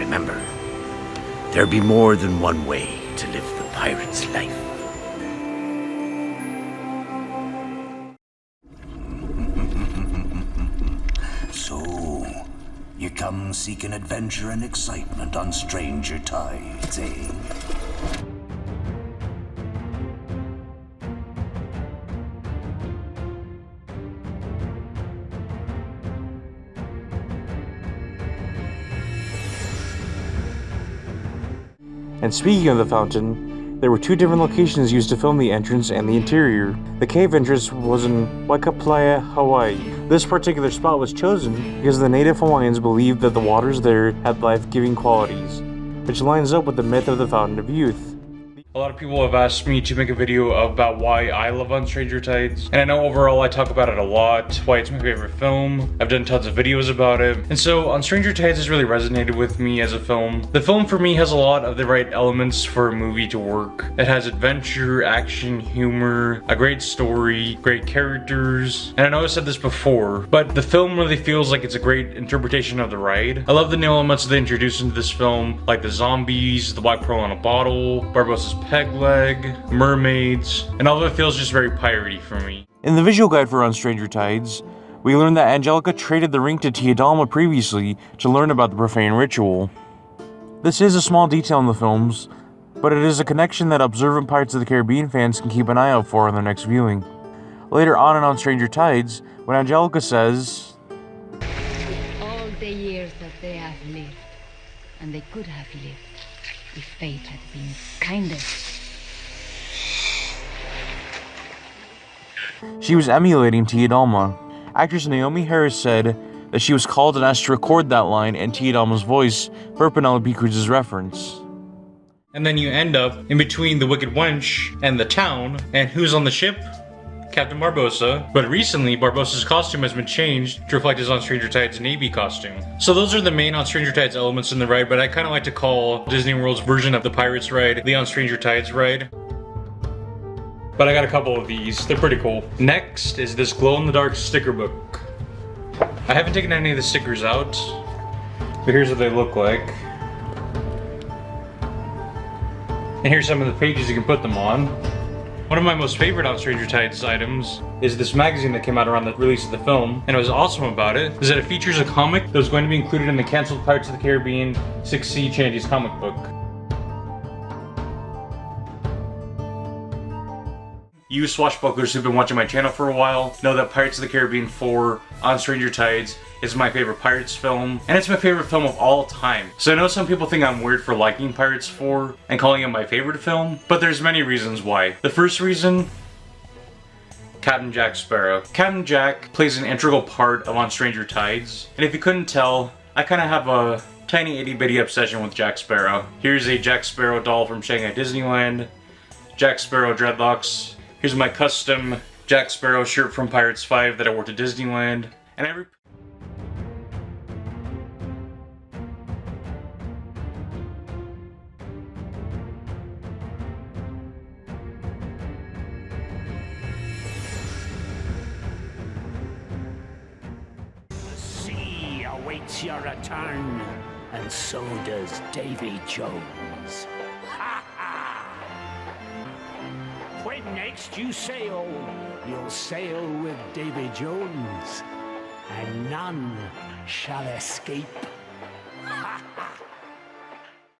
Remember, there be more than one way to live the pirate's life. So, you come seeking adventure and excitement on stranger tides, eh? And speaking of the fountain, there were two different locations used to film the entrance and the interior. The cave entrance was in Waikaplaya, Hawaii. This particular spot was chosen because the native Hawaiians believed that the waters there had life-giving qualities, which lines up with the myth of the Fountain of Youth. A lot of people have asked me to make a video about why I love On Stranger Tides, and I know overall I talk about it a lot, why it's my favorite film. I've done tons of videos about it, and so On Stranger Tides has really resonated with me as a film. The film for me has a lot of the right elements for a movie to work. It has adventure, action, humor, a great story, great characters, and I know I said this before, but the film really feels like it's a great interpretation of the ride. I love the new elements they introduced into this film, like the zombies, the black pearl in a bottle, Barbossa's peg leg, mermaids, and all of it feels just very piratey for me. In the visual guide for On Stranger Tides, we learned that Angelica traded the ring to Tiadama previously to learn about the profane ritual. This is a small detail in the films, but it is a connection that observant Pirates of the Caribbean fans can keep an eye out for on their next viewing. Later on Stranger Tides, when Angelica says, all the years that they have lived, and they could have lived, if fate had been kinder. She was emulating Tiadama. Actress Naomi Harris said that she was called and asked to record that line and Tiadama's voice for Penelope Cruz's reference. And then you end up in between the Wicked Wench and the town, and who's on the ship? Captain Barbossa. But recently, Barbossa's costume has been changed to reflect his On Stranger Tides Navy costume. So those are the main On Stranger Tides elements in the ride, but I kind of like to call Disney World's version of the Pirates ride the On Stranger Tides ride. But I got a couple of these. They're pretty cool. Next is this glow-in-the-dark sticker book. I haven't taken any of the stickers out, but here's what they look like. And here's some of the pages you can put them on. One of my most favorite On Stranger Tides items is this magazine that came out around the release of the film, and what was awesome about it is that it features a comic that was going to be included in the canceled Pirates of the Caribbean 6 Sea Changes comic book. You swashbucklers who've been watching my channel for a while know that Pirates of the Caribbean 4 On Stranger Tides is my favorite Pirates film, and it's my favorite film of all time. So I know some people think I'm weird for liking Pirates 4 and calling it my favorite film, but there's many reasons why. The first reason, Captain Jack Sparrow. Captain Jack plays an integral part of On Stranger Tides, and if you couldn't tell, I kind of have a tiny itty-bitty obsession with Jack Sparrow. Here's a Jack Sparrow doll from Shanghai Disneyland, Jack Sparrow dreadlocks. Here's my custom Jack Sparrow shirt from Pirates 5 that I wore to Disneyland, and every... Awaits your return, and so does Davy Jones. Ha ha! When next you sail, you'll sail with Davy Jones, and none shall escape.